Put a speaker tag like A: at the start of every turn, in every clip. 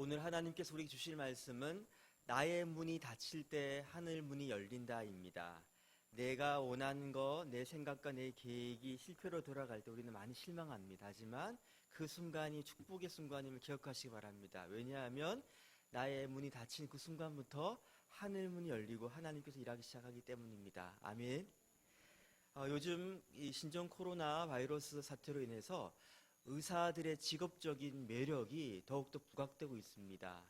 A: 오늘 하나님께서 우리에게 주실 말씀은 나의 문이 닫힐 때 하늘 문이 열린다입니다. 내가 원하는 거, 내 생각과 내 계획이 실패로 돌아갈 때 우리는 많이 실망합니다. 하지만 그 순간이 축복의 순간임을 기억하시기 바랍니다. 왜냐하면 나의 문이 닫힌 그 순간부터 하늘 문이 열리고 하나님께서 일하기 시작하기 때문입니다. 아멘. 요즘 이 신종 코로나 바이러스 사태로 인해서 의사들의 직업적인 매력이 더욱더 부각되고 있습니다.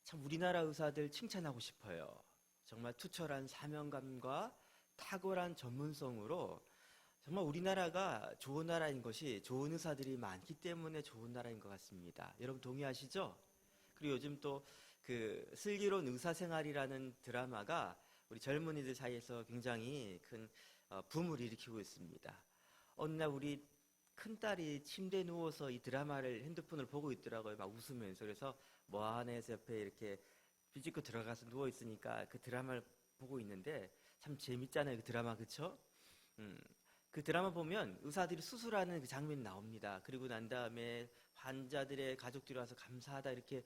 A: 참 우리나라 의사들 칭찬하고 싶어요. 정말 투철한 사명감과 탁월한 전문성으로 정말 우리나라가 좋은 나라인 것이 좋은 의사들이 많기 때문에 좋은 나라인 것 같습니다. 여러분 동의하시죠? 그리고 요즘 또 그 슬기로운 의사생활이라는 드라마가 우리 젊은이들 사이에서 굉장히 큰 붐을 일으키고 있습니다. 어느 날 우리 큰딸이 침대에 누워서 이 드라마를 핸드폰을 보고 있더라고요. 막 웃으면서. 그래서 뭐 하나 해서 옆에 이렇게 비집고 들어가서 누워있으니까 그 드라마를 보고 있는데 참 재밌잖아요. 그 드라마, 그쵸? 그 드라마 보면 의사들이 수술하는 그 장면이 나옵니다. 그리고 난 다음에 환자들의 가족들이 와서 감사하다 이렇게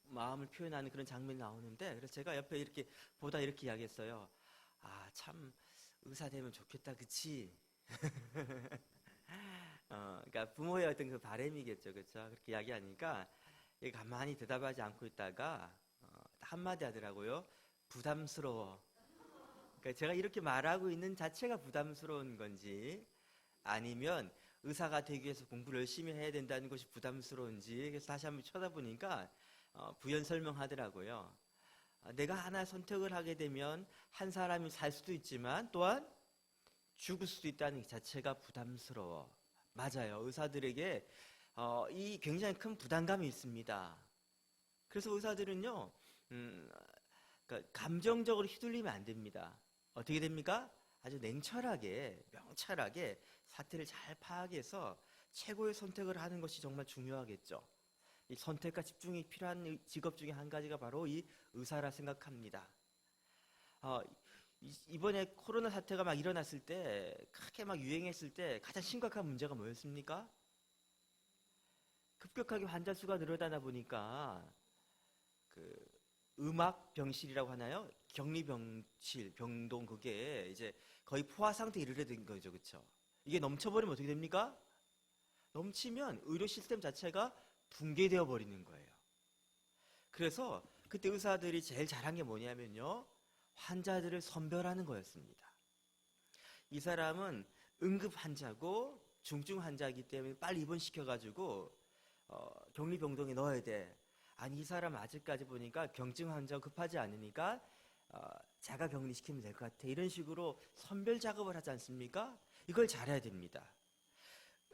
A: 마음을 표현하는 그런 장면이 나오는데, 그래서 제가 옆에 이렇게 보다 이렇게 이야기했어요. 아, 참 의사 되면 좋겠다, 그치? 그러니까 부모의 어떤 그 바람이겠죠, 그렇죠? 그렇게 이야기하니까 가만히 대답하지 않고 있다가 한마디 하더라고요. 부담스러워. 그러니까 제가 이렇게 말하고 있는 자체가 부담스러운 건지, 아니면 의사가 되기 위해서 공부를 열심히 해야 된다는 것이 부담스러운지, 그래서 다시 한번 쳐다보니까 부연 설명하더라고요. 내가 하나 선택을 하게 되면 한 사람이 살 수도 있지만 또한 죽을 수도 있다는 것 자체가 부담스러워. 맞아요. 의사들에게 이 굉장히 큰 부담감이 있습니다. 그래서 의사들은요, 그러니까 감정적으로 휘둘리면 안 됩니다. 어떻게 됩니까? 아주 냉철하게, 명철하게 사태를 잘 파악해서 최고의 선택을 하는 것이 정말 중요하겠죠. 이 선택과 집중이 필요한 직업 중에 한 가지가 바로 이 의사라 생각합니다. 이번에 코로나 사태가 막 일어났을 때, 크게 막 유행했을 때 가장 심각한 문제가 뭐였습니까? 급격하게 환자 수가 늘어나다 보니까 그 음악 병실이라고 하나요? 격리 병실, 병동, 그게 이제 거의 포화 상태에 이르게 된 거죠, 그렇죠? 이게 넘쳐버리면 어떻게 됩니까? 넘치면 의료 시스템 자체가 붕괴되어 버리는 거예요. 그래서 그때 의사들이 제일 잘한 게 뭐냐면요, 환자들을 선별하는 거였습니다. 이 사람은 응급 환자고 중증 환자이기 때문에 빨리 입원시켜가지고 격리병동에 넣어야 돼. 아니, 이 사람 아직까지 보니까 경증 환자 급하지 않으니까 자가 격리시키면 될 것 같아. 이런 식으로 선별 작업을 하지 않습니까? 이걸 잘해야 됩니다.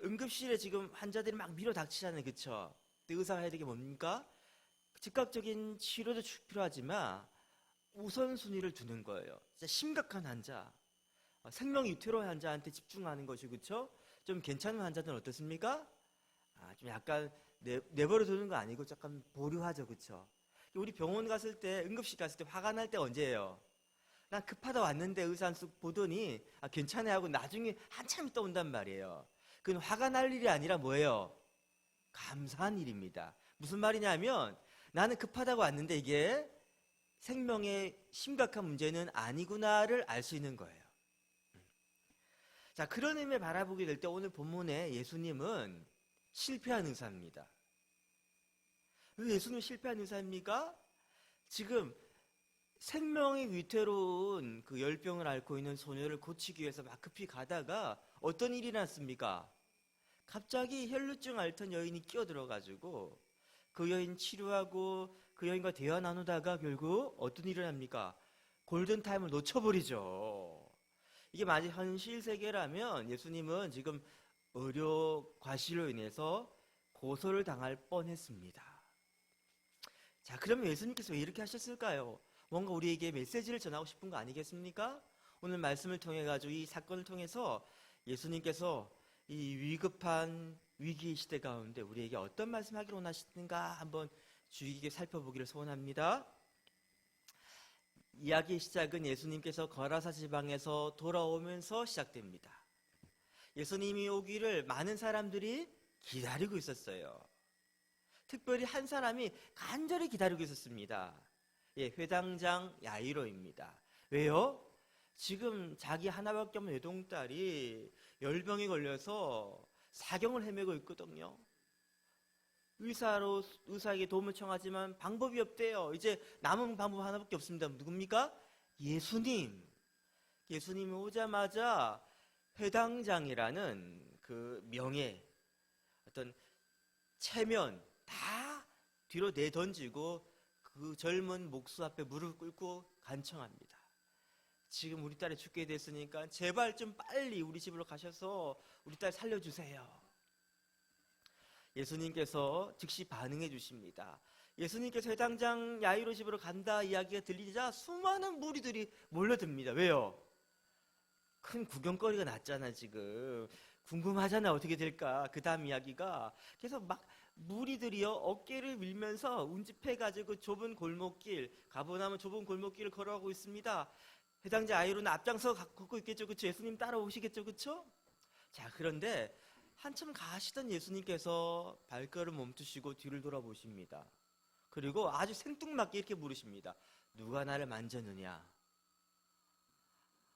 A: 응급실에 지금 환자들이 막 밀어닥치잖아요, 그쵸? 근데 의사가 해야 되는 게 뭡니까? 즉각적인 치료도 필요하지만 우선순위를 두는 거예요. 진짜 심각한 환자, 생명 위태로운 환자한테 집중하는 것이, 그쵸? 좀 괜찮은 환자들은 어떻습니까? 좀 약간 내버려 두는 거 아니고 약간 보류하죠, 그쵸? 우리 병원 갔을 때, 응급실 갔을 때 화가 날 때 언제예요? 난 급하다 왔는데 의사 쓱 보더니 괜찮아 하고 나중에 한참 있다 온단 말이에요. 그건 화가 날 일이 아니라 뭐예요? 감사한 일입니다. 무슨 말이냐면 나는 급하다고 왔는데 이게 생명의 심각한 문제는 아니구나를 알 수 있는 거예요. 자, 그런 의미에 바라보게 될 때 오늘 본문에 예수님은 실패한 의사입니다. 왜 예수님은 실패한 의사입니까? 지금 생명이 위태로운 그 열병을 앓고 있는 소녀를 고치기 위해서 막 급히 가다가 어떤 일이 났습니까? 갑자기 혈루증 앓던 여인이 끼어들어가지고 그 여인 치료하고 그 여인과 대화 나누다가 결국 어떤 일이 납니까? 골든타임을 놓쳐버리죠. 이게 만약 현실 세계라면 예수님은 지금 의료 과실로 인해서 고소를 당할 뻔했습니다. 자, 그러면 예수님께서 왜 이렇게 하셨을까요? 뭔가 우리에게 메시지를 전하고 싶은 거 아니겠습니까? 오늘 말씀을 통해 가지고 이 사건을 통해서 예수님께서 이 위급한 위기의 시대 가운데 우리에게 어떤 말씀하기를 원하시는가 한번 주의 깊게 살펴보기를 소원합니다. 이야기의 시작은 예수님께서 거라사 지방에서 돌아오면서 시작됩니다. 예수님이 오기를 많은 사람들이 기다리고 있었어요. 특별히 한 사람이 간절히 기다리고 있었습니다. 예, 회당장 야이로입니다. 왜요? 지금 자기 하나밖에 없는 외동딸이 열병에 걸려서 사경을 헤매고 있거든요. 의사에게 도움을 청하지만 방법이 없대요. 이제 남은 방법 하나밖에 없습니다. 누굽니까? 예수님. 예수님이 오자마자 회당장이라는 그 명예, 어떤 체면 다 뒤로 내던지고 그 젊은 목수 앞에 무릎 꿇고 간청합니다. 지금 우리 딸이 죽게 됐으니까 제발 좀 빨리 우리 집으로 가셔서 우리 딸 살려주세요. 예수님께서 즉시 반응해 주십니다. 예수님께서 회당장 야이로 집으로 간다 이야기가 들리자 수많은 무리들이 몰려듭니다. 왜요? 큰 구경거리가 났잖아. 지금 궁금하잖아. 어떻게 될까? 그 다음 이야기가. 그래서 막 무리들이요 어깨를 밀면서 운집해가지고 좁은 골목길, 가보나면 좁은 골목길을 걸어가고 있습니다. 해당자 아이로는 앞장서 걷고 있겠죠. 그렇죠? 예수님 따라오시겠죠. 그렇죠? 자, 그런데 한참 가시던 예수님께서 발걸음 멈추시고 뒤를 돌아보십니다. 그리고 아주 생뚱맞게 이렇게 물으십니다. 누가 나를 만졌느냐?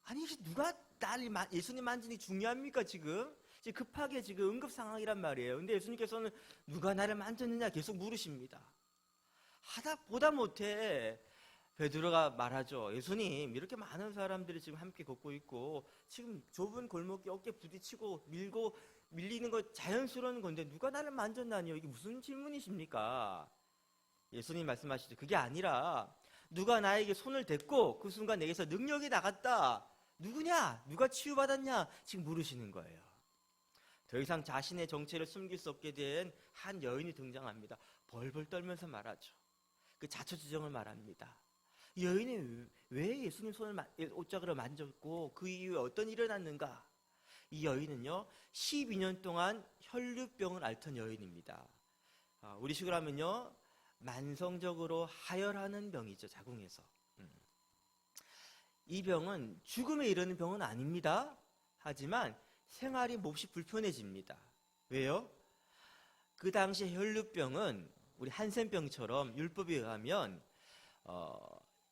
A: 아니, 누가 나를 예수님 만지니 중요합니까? 지금 급하게 지금 응급 상황이란 말이에요. 근데 예수님께서는 누가 나를 만졌느냐 계속 물으십니다. 보다 못해 베드로가 말하죠. 예수님, 이렇게 많은 사람들이 지금 함께 걷고 있고 지금 좁은 골목에 어깨 부딪히고 밀리는 거 자연스러운 건데 누가 나를 만졌나니요? 이게 무슨 질문이십니까? 예수님 말씀하시죠. 그게 아니라 누가 나에게 손을 댔고 그 순간 내게서 능력이 나갔다. 누구냐? 누가 치유받았냐? 지금 물으시는 거예요. 더 이상 자신의 정체를 숨길 수 없게 된 한 여인이 등장합니다. 벌벌 떨면서 말하죠. 그 자초지정을 말합니다. 이 여인이 왜 예수님 손을 옷자락으로 만졌고 그 이후에 어떤 일이 일어났는가? 이 여인은요 12년 동안 혈류병을 앓던 여인입니다. 우리식으로 하면요 만성적으로 하혈하는 병이죠. 자궁에서. 이 병은 죽음에 이르는 병은 아닙니다. 하지만 생활이 몹시 불편해집니다. 왜요? 그 당시 혈류병은 우리 한센병처럼 율법에 의하면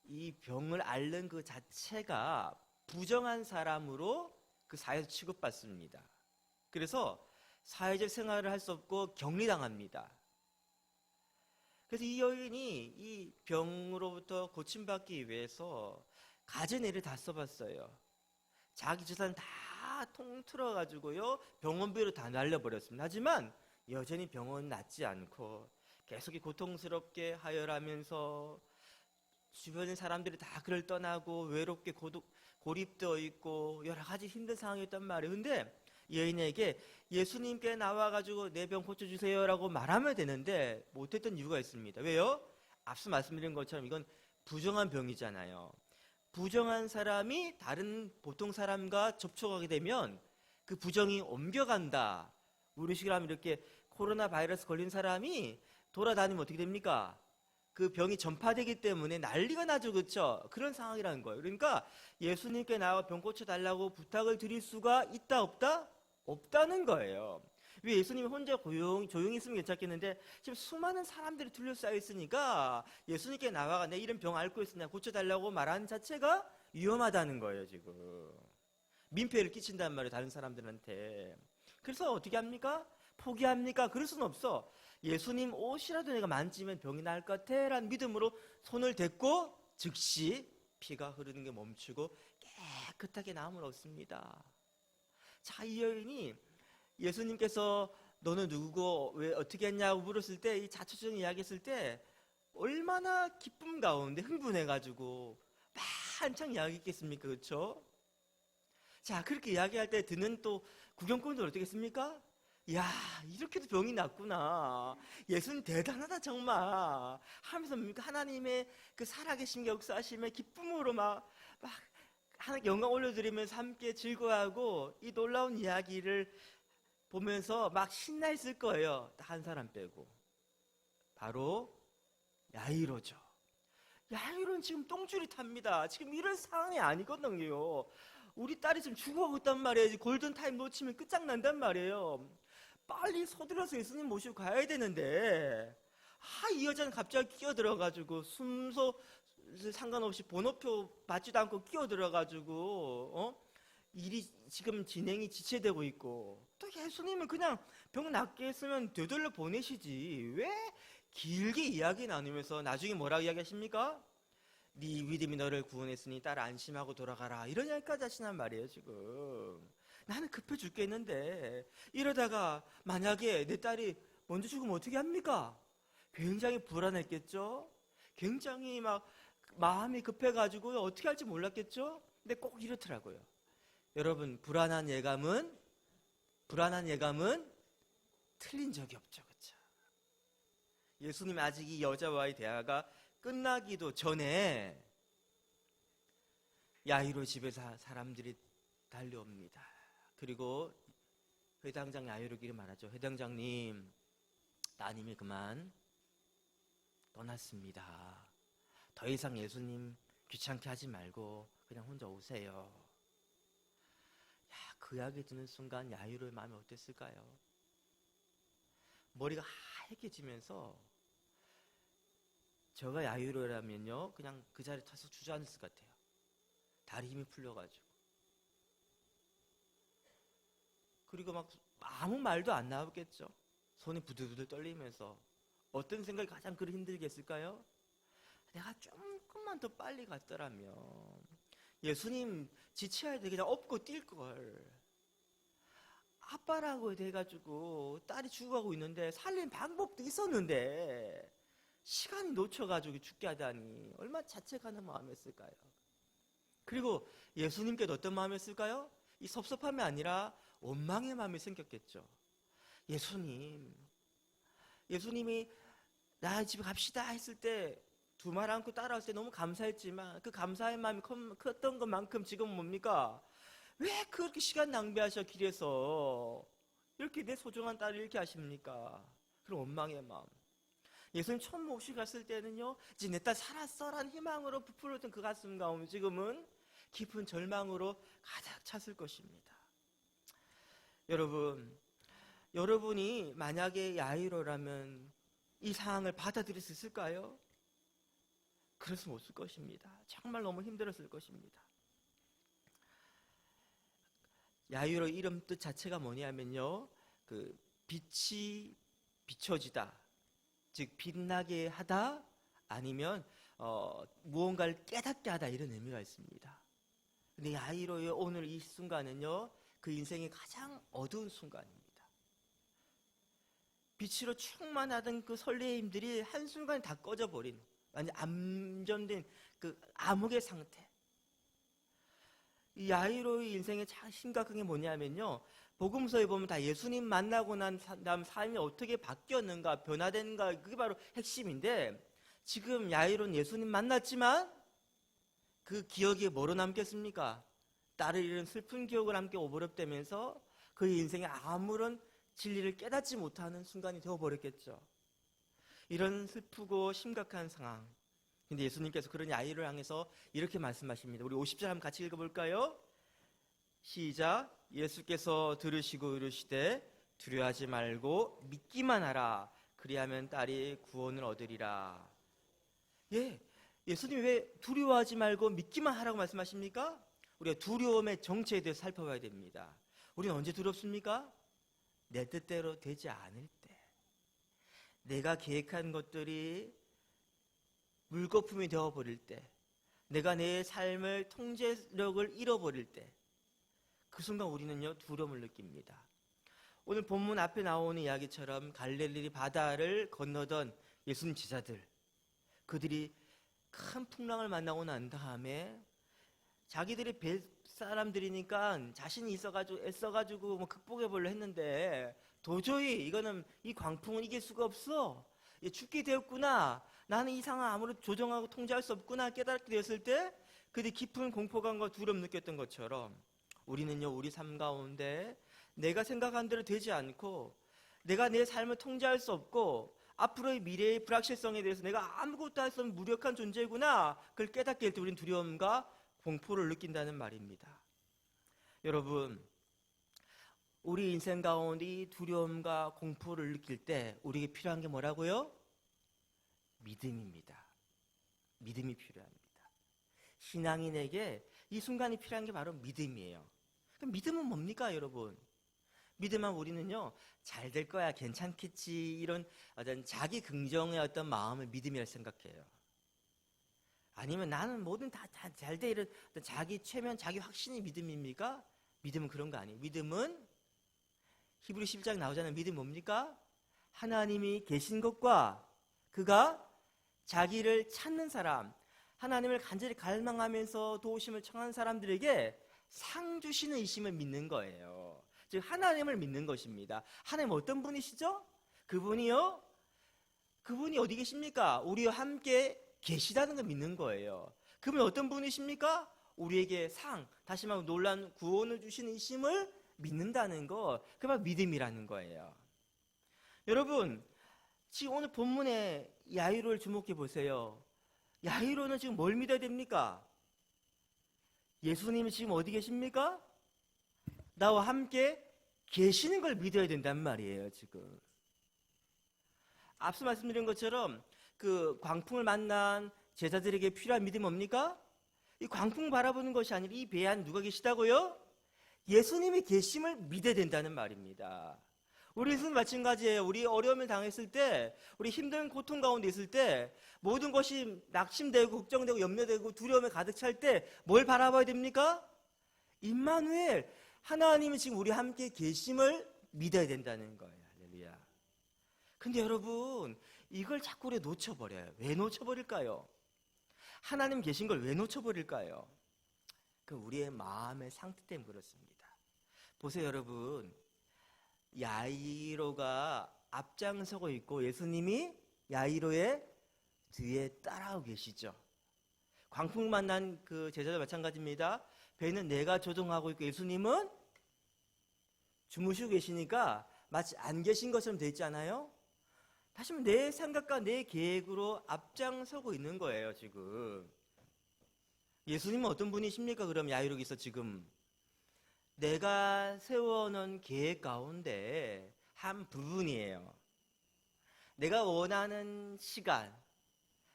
A: 이 병을 앓는 그 자체가 부정한 사람으로 그 사회에서 취급받습니다. 그래서 사회적 생활을 할 수 없고 격리당합니다. 그래서 이 여인이 이 병으로부터 고침받기 위해서 가진 애를 다 써봤어요. 자기 재산 다 통틀어가지고요 병원비로 다 날려버렸습니다. 하지만 여전히 병은 낫지 않고 계속 고통스럽게 하혈하면서 주변의 사람들이 다 그를 떠나고 외롭게 고립되어 있고 여러 가지 힘든 상황이었단 말이에요. 근데 여인에게 예수님께 나와가지고 내 병 고쳐주세요 라고 말하면 되는데 못했던 이유가 있습니다. 왜요? 앞서 말씀드린 것처럼 이건 부정한 병이잖아요. 부정한 사람이 다른 보통 사람과 접촉하게 되면 그 부정이 옮겨간다. 우리식으로 하면 이렇게 코로나 바이러스 걸린 사람이 돌아다니면 어떻게 됩니까? 그 병이 전파되기 때문에 난리가 나죠. 그렇죠? 그런 상황이라는 거예요. 그러니까 예수님께 나와 병 고쳐달라고 부탁을 드릴 수가 있다 없다? 없다는 거예요. 왜 예수님이 혼자 조용히 있으면 괜찮겠는데 지금 수많은 사람들이 둘러싸여 있으니까 예수님께 나와가 내 이런 병 앓고 있으냐 고쳐달라고 말하는 자체가 위험하다는 거예요. 지금 민폐를 끼친단 말이에요. 다른 사람들한테. 그래서 어떻게 합니까? 포기합니까? 그럴 수는 없어. 예수님 옷이라도 내가 만지면 병이 나을 것 같아 라는 믿음으로 손을 댔고 즉시 피가 흐르는 게 멈추고 깨끗하게 나음을 얻습니다. 자, 이 여인이 예수님께서 너는 누구고 왜 어떻게 했냐고 물었을 때 이 자초지정 이야기했을 때 얼마나 기쁨 가운데 흥분해가지고 한창 이야기했겠습니까? 그렇죠? 자, 그렇게 이야기할 때 듣는 또 구경꾼들 어떻게 했습니까? 야, 이렇게도 병이 났구나. 예수님 대단하다 정말 하면서 하나님의 그 살아계신 역사하심에 기쁨으로 막 하나님께 영광 올려드리면서 함께 즐거워하고 이 놀라운 이야기를 보면서 막 신나 있을 거예요. 한 사람 빼고. 바로 야이로죠. 야이로는 지금 똥줄이 탑니다. 지금 이런 상황이 아니거든요. 우리 딸이 지금 죽어가고 있단 말이에요. 골든타임 놓치면 끝장난단 말이에요. 빨리 서둘러서 예수님 모시고 가야 되는데 여자는 갑자기 끼어들어가지고 순서 상관없이 번호표 받지도 않고 끼어들어가지고 일이 지금 진행이 지체되고 있고, 또 예수님은 그냥 병 낫게 했으면 되돌려 보내시지 왜 길게 이야기 나누면서 나중에 뭐라고 이야기하십니까? 네 믿음이 너를 구원했으니 따라 안심하고 돌아가라, 이런 이야기까지 하시단 말이에요. 지금 나는 급해 죽겠는데 이러다가 만약에 내 딸이 먼저 죽으면 어떻게 합니까? 굉장히 불안했겠죠. 굉장히 막 마음이 급해가지고 어떻게 할지 몰랐겠죠. 근데 꼭 이렇더라고요. 여러분, 불안한 예감은 틀린 적이 없죠. 그렇죠? 예수님 아직 이 여자와의 대화가 끝나기도 전에 야이로 집에서 사람들이 달려옵니다. 그리고 회당장 야이로에게 말하죠. 회당장님, 따님이 그만 떠났습니다. 더 이상 예수님 귀찮게 하지 말고 그냥 혼자 오세요. 야, 그 이야기 듣는 순간 야이로의 마음이 어땠을까요? 머리가 하얘지면서, 제가 야이로라면요 그냥 그 자리에 타서 주저앉을 것 같아요. 다리 힘이 풀려가지고. 그리고 막 아무 말도 안 나오겠죠. 손이 부들부들 떨리면서. 어떤 생각이 가장 그리 힘들게 했을까요? 내가 조금만 더 빨리 갔더라면 예수님 지체할 때 그냥 업고 뛸걸. 아빠라고 돼가지고 딸이 죽어가고 있는데 살린 방법도 있었는데 시간이 놓쳐가지고 죽게 하다니 얼마나 자책하는 마음이었을까요? 그리고 예수님께도 어떤 마음이었을까요? 이 섭섭함이 아니라 원망의 마음이 생겼겠죠. 예수님이 나 집에 갑시다 했을 때 두 말 안고 따라올 때 너무 감사했지만 그 감사의 마음이 컸던 것만큼 지금은 뭡니까? 왜 그렇게 시간 낭비하셔 길에서 이렇게 내 소중한 딸을 이렇게 하십니까? 그런 원망의 마음. 예수님 처음 모시고 갔을 때는요 이제 내 딸 살았어라는 희망으로 부풀었던 그 가슴 가운데 지금은 깊은 절망으로 가득 찼을 것입니다. 여러분이 만약에 야이로라면 이 상황을 받아들일 수 있을까요? 그럴 수 없을 것입니다. 정말 너무 힘들었을 것입니다. 야이로 이름 뜻 자체가 뭐냐면요, 그 빛이 비춰지다, 즉 빛나게 하다, 아니면 무언가를 깨닫게 하다, 이런 의미가 있습니다. 근데 야이로의 오늘 이 순간은요 그 인생의 가장 어두운 순간입니다. 빛으로 충만하던 그 설레임들이 한순간에 다 꺼져버린 완전 암전된 그 암흑의 상태. 이 야이로의 인생의 참 심각한 게 뭐냐면요, 복음서에 보면 다 예수님 만나고 난 다음 삶이 어떻게 바뀌었는가, 변화됐는가, 그게 바로 핵심인데, 지금 야이로는 예수님 만났지만 그 기억이 뭐로 남겠습니까? 딸을 잃은 슬픈 기억을 함께 오버랩되면서 그의 인생에 아무런 진리를 깨닫지 못하는 순간이 되어버렸겠죠. 이런 슬프고 심각한 상황. 근데 예수님께서 그런 야이로를 향해서 이렇게 말씀하십니다. 우리 50절 한번 같이 읽어볼까요? 시작. 예수께서 들으시고 이르시되 두려워하지 말고 믿기만 하라. 그리하면 딸이 구원을 얻으리라. 예수님이 왜 두려워하지 말고 믿기만 하라고 말씀하십니까? 우리가 두려움의 정체에 대해서 살펴봐야 됩니다. 우리는 언제 두렵습니까? 내 뜻대로 되지 않을 때, 내가 계획한 것들이 물거품이 되어버릴 때, 내가 내 삶을 통제력을 잃어버릴 때, 그 순간 우리는요 두려움을 느낍니다. 오늘 본문 앞에 나오는 이야기처럼 갈릴리 바다를 건너던 예수님 제자들, 그들이 큰 풍랑을 만나고 난 다음에 자기들이 뱃사람들이니까 자신이 있어가지고 애써가지고 뭐 극복해보려 했는데 도저히 이거는 이 광풍은 이길 수가 없어. 죽게 되었구나. 나는 이 상황 아무래도 조정하고 통제할 수 없구나 깨닫게 되었을 때 그들이 깊은 공포감과 두려움 느꼈던 것처럼 우리는요 우리 삶 가운데 내가 생각한 대로 되지 않고 내가 내 삶을 통제할 수 없고 앞으로의 미래의 불확실성에 대해서 내가 아무것도 할 수 없는 무력한 존재구나, 그걸 깨닫게 될 때 우리는 두려움과 공포를 느낀다는 말입니다. 여러분, 우리 인생 가운데 이 두려움과 공포를 느낄 때 우리에게 필요한 게 뭐라고요? 믿음입니다. 믿음이 필요합니다. 신앙인에게 이 순간이 필요한 게 바로 믿음이에요. 그럼 믿음은 뭡니까, 여러분? 믿음은 우리는요, 잘 될 거야, 괜찮겠지, 이런 어떤 자기 긍정의 어떤 마음을 믿음이라 생각해요. 아니면 나는 뭐든 다 잘 돼, 이런 자기 최면, 자기 확신이 믿음입니까? 믿음은 그런 거 아니에요. 믿음은 히브리 11장 나오잖아요. 믿음이 뭡니까? 하나님이 계신 것과 그가 자기를 찾는 사람, 하나님을 간절히 갈망하면서 도우심을 청하는 사람들에게 상 주시는 이심을 믿는 거예요. 즉 하나님을 믿는 것입니다. 하나님 어떤 분이시죠? 그분이 어디 계십니까? 우리와 함께 계시다는 걸 믿는 거예요. 그분이 어떤 분이십니까? 우리에게 다시 말하면 놀라운 구원을 주시는 이심을 믿는다는 거, 그게 바로 믿음이라는 거예요. 여러분, 지금 오늘 본문의 야이로를 주목해 보세요. 야이로는 지금 뭘 믿어야 됩니까? 예수님이 지금 어디 계십니까? 나와 함께 계시는 걸 믿어야 된단 말이에요, 지금. 앞서 말씀드린 것처럼 그 광풍을 만난 제자들에게 필요한 믿음이 뭡니까? 이 광풍 바라보는 것이 아니라 이 배 안에 누가 계시다고요? 예수님이 계심을 믿어야 된다는 말입니다. 우리 예수는 마찬가지예요. 우리 어려움을 당했을 때, 우리 힘든 고통 가운데 있을 때, 모든 것이 낙심되고 걱정되고 염려되고 두려움에 가득 찰 때 뭘 바라봐야 됩니까? 임마누엘, 하나님이 지금 우리 함께 계심을 믿어야 된다는 거예요. 할렐루야. 근데 여러분, 이걸 자꾸 우리가 놓쳐버려요. 왜 놓쳐버릴까요? 하나님 계신 걸 왜 놓쳐버릴까요? 그 우리의 마음의 상태 때문에 그렇습니다. 보세요, 여러분. 야이로가 앞장서고 있고 예수님이 야이로의 뒤에 따라오고 계시죠. 광풍 만난 그 제자들 마찬가지입니다. 배는 내가 조종하고 있고 예수님은 주무시고 계시니까 마치 안 계신 것처럼 돼 있지 않아요? 다시 말하면 내 생각과 내 계획으로 앞장서고 있는 거예요, 지금. 예수님은 어떤 분이십니까? 그럼 야이로에서 지금 내가 세워놓은 계획 가운데 한 부분이에요. 내가 원하는 시간,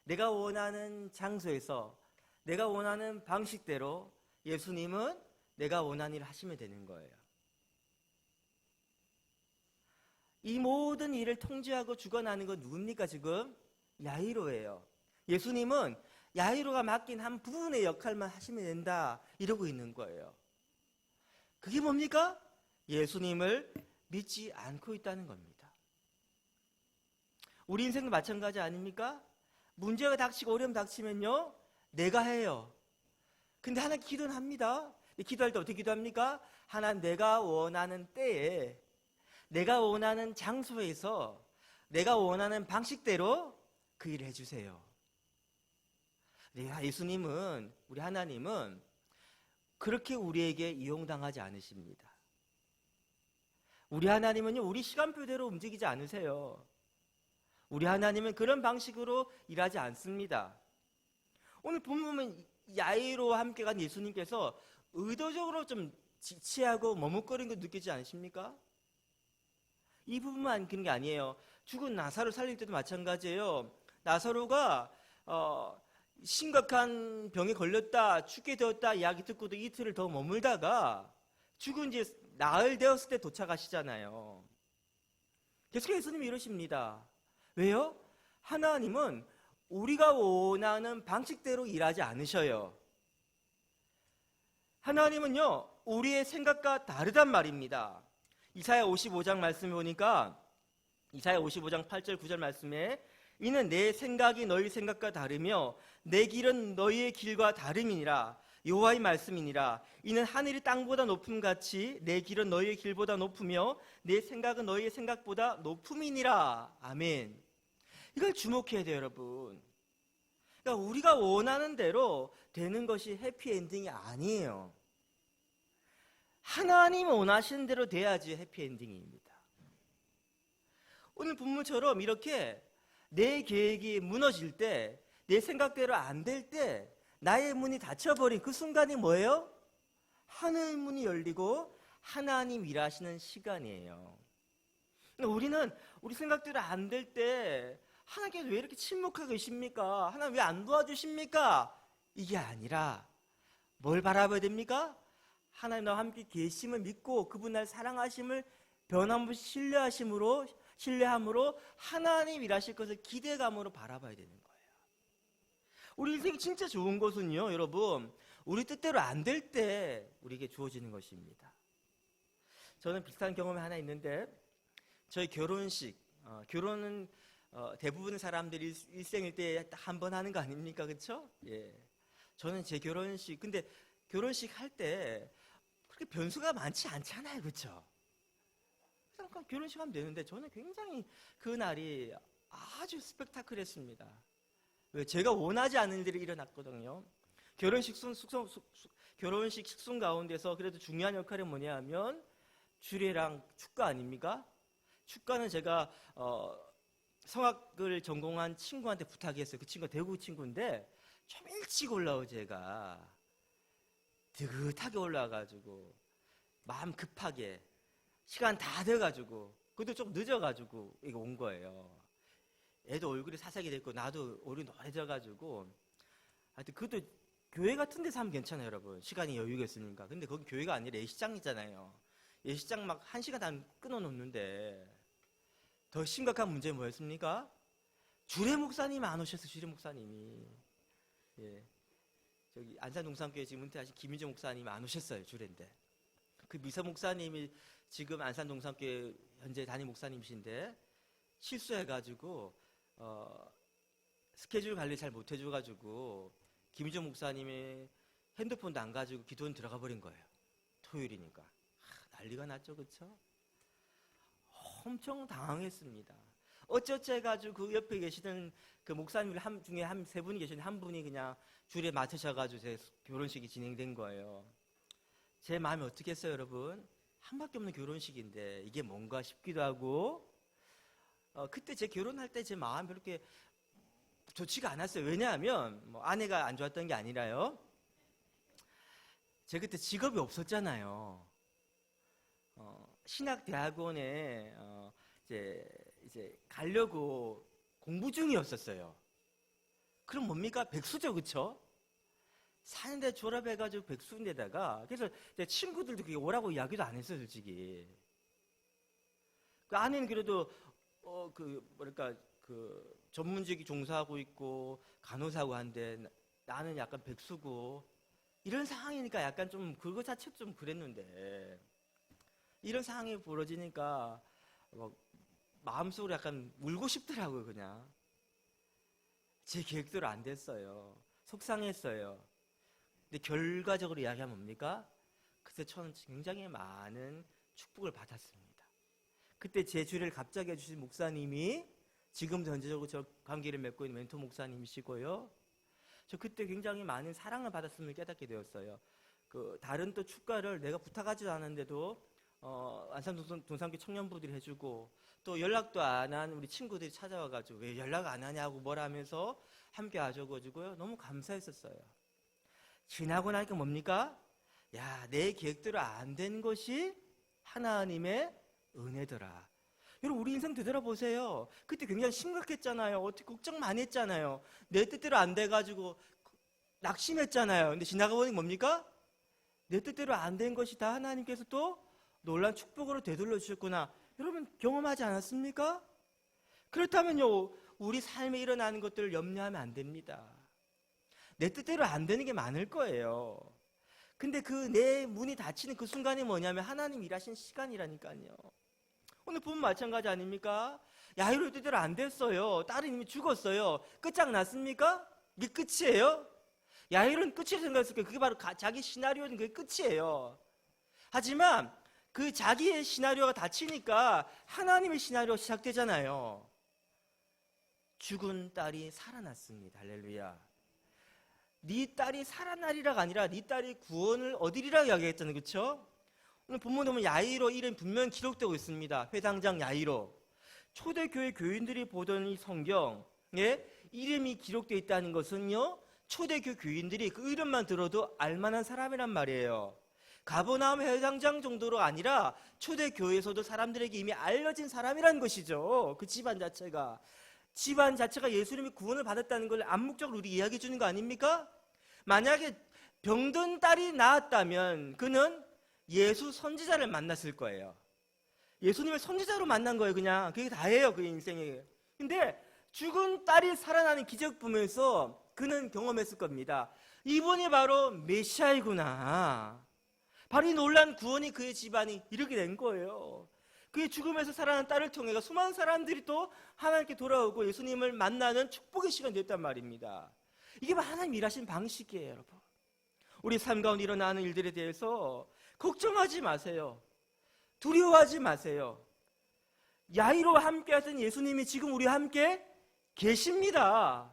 A: 내가 원하는 장소에서, 내가 원하는 방식대로 예수님은 내가 원하는 일을 하시면 되는 거예요. 이 모든 일을 통제하고 주관하는 건 누굽니까 지금? 야이로예요. 예수님은 야이로가 맡긴 한 부분의 역할만 하시면 된다 이러고 있는 거예요. 그게 뭡니까? 예수님을 믿지 않고 있다는 겁니다. 우리 인생도 마찬가지 아닙니까? 문제가 닥치고 어려움 닥치면요, 내가 해요. 근데 하나님 기도는 합니다. 기도할 때 어떻게 기도합니까? 하나님, 내가 원하는 때에, 내가 원하는 장소에서, 내가 원하는 방식대로 그 일을 해주세요. 예수님은, 우리 하나님은 그렇게 우리에게 이용당하지 않으십니다. 우리 하나님은요, 우리 시간표대로 움직이지 않으세요. 우리 하나님은 그런 방식으로 일하지 않습니다. 오늘 보면 야이로와 함께 간 예수님께서 의도적으로 좀 지체하고 머뭇거리는 거 느끼지 않으십니까? 이 부분만 그런 게 아니에요. 죽은 나사로 살릴 때도 마찬가지예요. 나사로가 심각한 병에 걸렸다, 죽게 되었다 이야기 듣고도 이틀을 더 머물다가 죽은 지 나흘 되었을 때 도착하시잖아요. 계속 예수님이 이러십니다. 왜요? 하나님은 우리가 원하는 방식대로 일하지 않으셔요. 하나님은요, 우리의 생각과 다르단 말입니다. 이사야 55장 말씀에 보니까 이사야 55장 8절 9절 말씀에 이는 내 생각이 너희 생각과 다르며 내 길은 너희의 길과 다름이니라. 여호와의 말씀이니라. 이는 하늘이 땅보다 높음같이 내 길은 너희의 길보다 높으며 내 생각은 너희의 생각보다 높음이니라. 아멘. 이걸 주목해야 돼요, 여러분. 그러니까 우리가 원하는 대로 되는 것이 해피엔딩이 아니에요. 하나님 원하시는 대로 돼야지 해피엔딩입니다. 오늘 본문처럼 이렇게 내 계획이 무너질 때, 내 생각대로 안 될 때 나의 문이 닫혀버린 그 순간이 뭐예요? 하늘 문이 열리고 하나님 일하시는 시간이에요. 우리는 우리 생각대로 안 될 때 하나님께서 왜 이렇게 침묵하고 계십니까? 하나님 왜 안 도와주십니까? 이게 아니라 뭘 바라봐야 됩니까? 하나님 나와 함께 계심을 믿고 그분 날 사랑하심을 변함없이 신뢰함으로 하나님 일하실 것을 기대감으로 바라봐야 되는 거예요. 우리 인생이 진짜 좋은 것은요, 여러분, 우리 뜻대로 안 될 때 우리에게 주어지는 것입니다. 저는 비슷한 경험이 하나 있는데, 저희 결혼식, 결혼은 대부분의 사람들이 일생일 때 한 번 하는 거 아닙니까? 그렇죠? 예. 저는 제 결혼식, 근데 결혼식 할 때 그렇게 변수가 많지 않잖아요. 그렇죠? 잠깐 결혼식 하면 되는데 저는 굉장히 그날이 아주 스펙타클했습니다. 왜? 제가 원하지 않는 일이 일어났거든요. 결혼식 식순 가운데서 그래도 중요한 역할은 뭐냐 하면 주례랑 축가 아닙니까? 축가는 제가 성악을 전공한 친구한테 부탁했어요. 그 친구가 대구 친구인데 좀 일찍 올라오 제가 느긋하게 올라와가지고 마음 급하게 시간 다 돼가지고 그것도 좀 늦어가지고 이거 온 거예요. 애도 얼굴이 사색이 됐고 나도 얼굴이 노래져가지고 하여튼 그것도 교회 같은 데서 하면 괜찮아요. 여러분 시간이 여유가 있으니까. 근데 거기 교회가 아니라 예식장이잖아요. 예식장 막 1시간 다 끊어놓는데 더 심각한 문제는 뭐였습니까? 주례 목사님이 안 오셨어요. 주례 목사님이. 예. 저기 안산동산교회 지금 은퇴하신 김인정 목사님이 안 오셨어요. 주례인데. 그 미사 목사님이 지금 안산동산교회 현재 담임 목사님이신데 실수해가지고 스케줄 관리 잘 못해줘가지고 김인정 목사님이 핸드폰도 안 가지고 기도원 들어가 버린 거예요. 토요일이니까. 난리가 났죠. 그렇죠? 엄청 당황했습니다. 어쩌지 해가지고 그 옆에 계시던 그 목사님 중에 한 3분이 계시는데 한 분이 그냥 주례 맡으셔가지고 제 결혼식이 진행된 거예요. 제 마음이 어떻게 했어요, 여러분? 한 밖에 없는 결혼식인데 이게 뭔가 싶기도 하고 그때 제 결혼할 때 제 마음이 그렇게 좋지가 않았어요. 왜냐하면 뭐 아내가 안 좋았던 게 아니라요. 제가 그때 직업이 없었잖아요. 신학대학원에 이제 가려고 공부 중이었었어요. 그럼 뭡니까? 백수죠, 그쵸? 사는데 졸업해가지고 백수인데다가 그래서 제 친구들도 그게 오라고 이야기도 안 했어요, 솔직히. 그 아내는 그래도 전문직이 종사하고 있고 간호사고 한데 나는 약간 백수고 이런 상황이니까 약간 좀 그거 자체도 좀 그랬는데 이런 상황이 벌어지니까 마음속으로 약간 울고 싶더라고요. 그냥 제 계획대로 안 됐어요. 속상했어요. 근데 결과적으로 이야기하면 뭡니까? 그때 저는 굉장히 많은 축복을 받았습니다. 그때 제 주례를 갑자기 해주신 목사님이 지금도 현재적으로 저 관계를 맺고 있는 멘토 목사님이시고요. 저 그때 굉장히 많은 사랑을 받았음을 깨닫게 되었어요. 다른 또 축가를 내가 부탁하지도 않았는데도 안산동산교 청년부들이 해주고 또 연락도 안 한 우리 친구들이 찾아와가지고 왜 연락 안 하냐고 뭐라 하면서 함께 와줘가지고요. 너무 감사했었어요. 지나고 나니까 뭡니까? 야, 내 계획대로 안 된 것이 하나님의 은혜더라. 여러분 우리 인생 되돌아보세요. 그때 굉장히 심각했잖아요. 어떻게 걱정 많이 했잖아요. 내 뜻대로 안 돼가지고 낙심했잖아요. 근데 지나가 보니 뭡니까? 내 뜻대로 안 된 것이 다 하나님께서 또 놀란 축복으로 되돌려 주셨구나. 여러분 경험하지 않았습니까? 그렇다면요 우리 삶에 일어나는 것들을 염려하면 안 됩니다. 내 뜻대로 안 되는 게 많을 거예요. 근데 그 내 문이 닫히는 그 순간이 뭐냐면 하나님 일하신 시간이라니까요. 오늘 보면 마찬가지 아닙니까? 야이로 뜻대로 안 됐어요. 딸은 이미 죽었어요. 끝장났습니까? 이게 끝이에요? 야이로는 끝이라고 생각했을 거예요. 그게 바로 자기 시나리오는 그게 끝이에요. 하지만 그 자기의 시나리오가 닫히니까 하나님의 시나리오가 시작되잖아요. 죽은 딸이 살아났습니다. 할렐루야. 네 딸이 살아나리라가 아니라 네 딸이 구원을 얻으리라 이야기했잖아요. 그렇죠? 오늘 본문에 보면 야이로 이름이 분명히 기록되고 있습니다. 회당장 야이로. 초대교회 교인들이 보던 이 성경에 이름이 기록되어 있다는 것은요 초대교회 교인들이 그 이름만 들어도 알만한 사람이란 말이에요. 가버나움 회당장 정도로 아니라 초대교회에서도 사람들에게 이미 알려진 사람이라는 것이죠. 그 집안 자체가. 집안 자체가 예수님이 구원을 받았다는 걸 암묵적으로 우리 이야기해 주는 거 아닙니까? 만약에 병든 딸이 낳았다면 그는 예수 선지자를 만났을 거예요. 예수님을 선지자로 만난 거예요. 그냥 그게 다예요. 그 인생에. 근데 죽은 딸이 살아나는 기적 보면서 그는 경험했을 겁니다. 이분이 바로 메시아이구나. 바로 이 놀란 구원이 그의 집안이 이렇게 된 거예요. 그의 죽음에서 살아난 딸을 통해 수많은 사람들이 또 하나님께 돌아오고 예수님을 만나는 축복의 시간이 됐단 말입니다. 이게 하나님 일하신 방식이에요, 여러분. 우리 삶 가운데 일어나는 일들에 대해서 걱정하지 마세요. 두려워하지 마세요. 야이로와 함께 하던 예수님이 지금 우리와 함께 계십니다.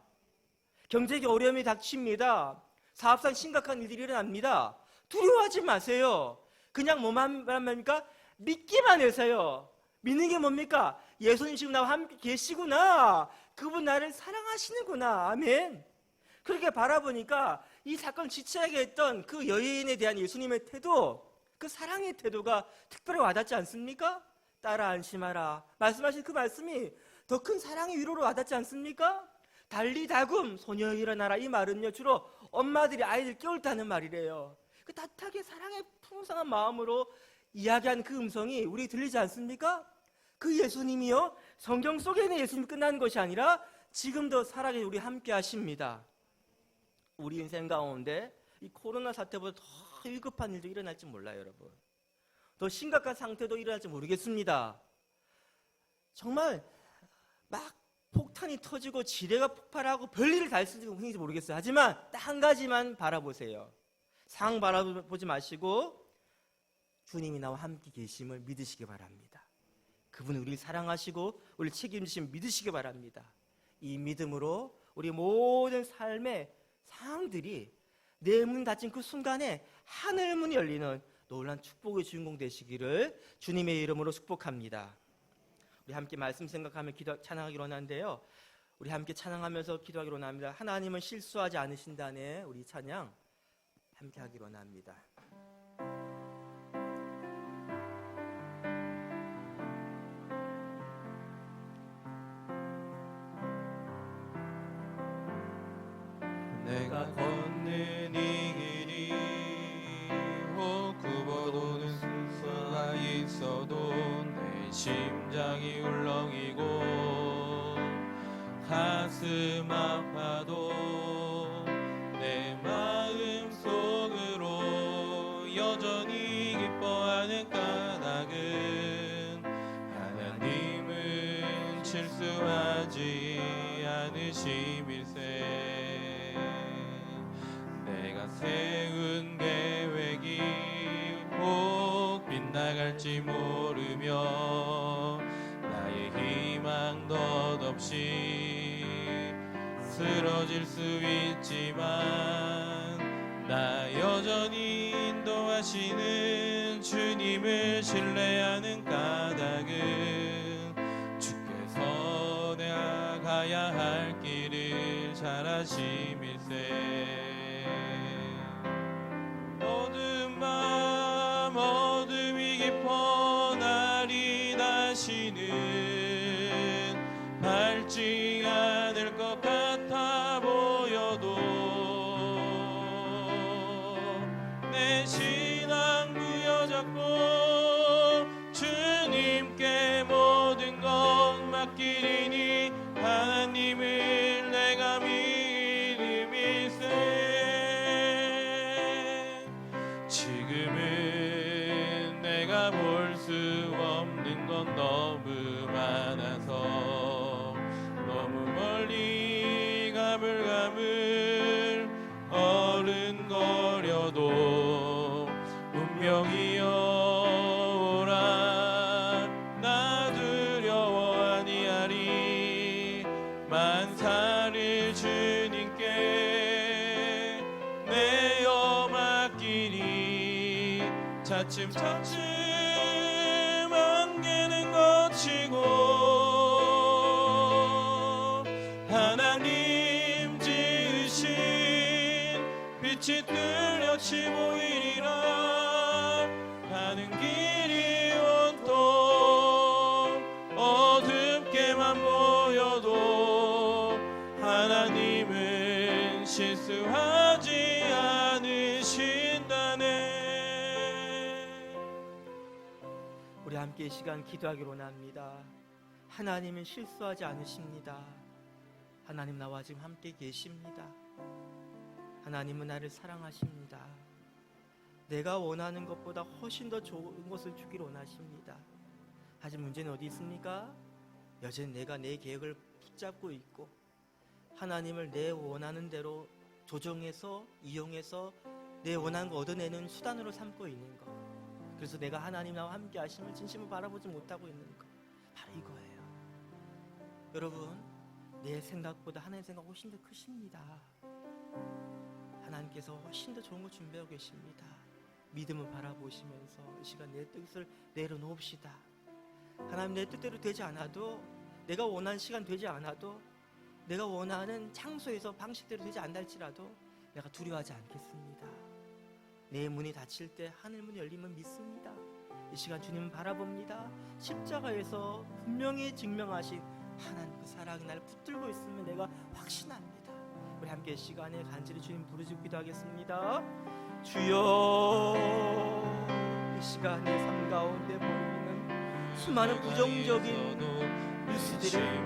A: 경제적 어려움이 닥칩니다. 사업상 심각한 일들이 일어납니다. 두려워하지 마세요. 그냥 뭐만 합니까? 믿기만 해서요. 믿는 게 뭡니까? 예수님 지금 나와 함께 계시구나. 그분 나를 사랑하시는구나. 아멘. 그렇게 바라보니까 이 사건 지체하게 했던 그 여인에 대한 예수님의 태도, 그 사랑의 태도가 특별히 와닿지 않습니까? 딸아 안심하라. 말씀하신 그 말씀이 더 큰 사랑의 위로로 와닿지 않습니까? 달리다굼 소녀 일어나라. 이 말은요 주로 엄마들이 아이들 깨울 때 하는 말이래요. 그 따뜻하게 사랑의 풍성한 마음으로 이야기한 그 음성이 우리 들리지 않습니까? 그 예수님이요 성경 속에 있는 예수님이 끝난 것이 아니라 지금도 살아계 우리 함께 하십니다. 우리 인생 가운데 이 코로나 사태보다 더 위급한 일도 일어날지 몰라요, 여러분. 더 심각한 상태도 일어날지 모르겠습니다. 정말 막 폭탄이 터지고 지뢰가 폭발하고 별일을 다 했을지 모르겠어요. 하지만 딱 한 가지만 바라보세요. 상 바라보지 마시고 주님이 나와 함께 계심을 믿으시기 바랍니다. 그분은 우리를 사랑하시고 우리를 책임지심을 믿으시기 바랍니다. 이 믿음으로 우리 모든 삶의 상황들이 내 문 닫힌 그 순간에 하늘 문이 열리는 놀란 축복의 주인공 되시기를 주님의 이름으로 축복합니다. 우리 함께 말씀 생각하며 찬양하기로 하는데요. 우리 함께 찬양하면서 기도하기로 합니다. 하나님은 실수하지 않으신다네. 우리 찬양 함께 하기로 합니다.
B: 내가 걷는 이 길이 혹 굽어도는 수가 있어도 내 심장이 울렁이고 가슴 아파도 내 마음 속으로 여전히 기뻐하는 까닭은 하나님은 실수하지 않으심일세. 내가 세운 계획이 혹 빗나갈지 모르며 나의 희망 덧없이 쓰러질 수 있지만 나 여전히 인도하시는 주님을 신뢰하는 까닭은 주께서 내가 가야 할 길을 잘 아심일세. 어두운 밤 어둠이 깊어 날이 다시는 밝지 않을 것 같아 보여도 내 신앙 부여잡고 주님께 모든 것 맡기리니 하나님을 내가 믿음일세. 지금은 내가 볼 수 없는 건 너무 많아서 너무 멀리 가물가물 어른거려도 운명이여 오라 나 두려워 아니하리. 만사를 주님께 내어 맡기니 차츰차츰 안개는 거치고 하나님 지으신 빛이 뚜렷이 보이리라. 가는 길이 온통 어둡게만 보여도 하나님은 실수하지 않으신다네.
A: 우리 함께 이 시간 기도하기로 원합니다. 하나님은 실수하지 않으십니다. 하나님 나와 지금 함께 계십니다. 하나님은 나를 사랑하십니다. 내가 원하는 것보다 훨씬 더 좋은 것을 주기를 원하십니다. 하지만 문제는 어디 있습니까? 여전히 내가 내 계획을 붙잡고 있고 하나님을 내 원하는 대로 조정해서 이용해서 내 원하는 거 얻어내는 수단으로 삼고 있는 것. 그래서 내가 하나님 나와 함께 하심을 진심으로 바라보지 못하고 있는 것. 바로 이거예요. 여러분, 내 생각보다 하나님 생각 훨씬 더 크십니다. 하나님께서 훨씬 더 좋은 걸 준비하고 계십니다. 믿음을 바라보시면서 이 시간 내 뜻을 내려놓읍시다. 하나님, 내 뜻대로 되지 않아도, 내가 원하는 시간 되지 않아도, 내가 원하는 장소에서 방식대로 되지 않다 할지라도 내가 두려워하지 않겠습니다. 내 문이 닫힐 때 하늘 문이 열리면 믿습니다. 이 시간 주님을 바라봅니다. 십자가에서 분명히 증명하신 하나님 그 사랑이 나를 붙들고 있으면 내가 확신합니다. 우리 함께 이 시간에 간절히 주님 부르짖고 기도하겠습니다. 주여, 이 시간 내 삶 가운데 보이는 수많은 부정적인 뉴스들을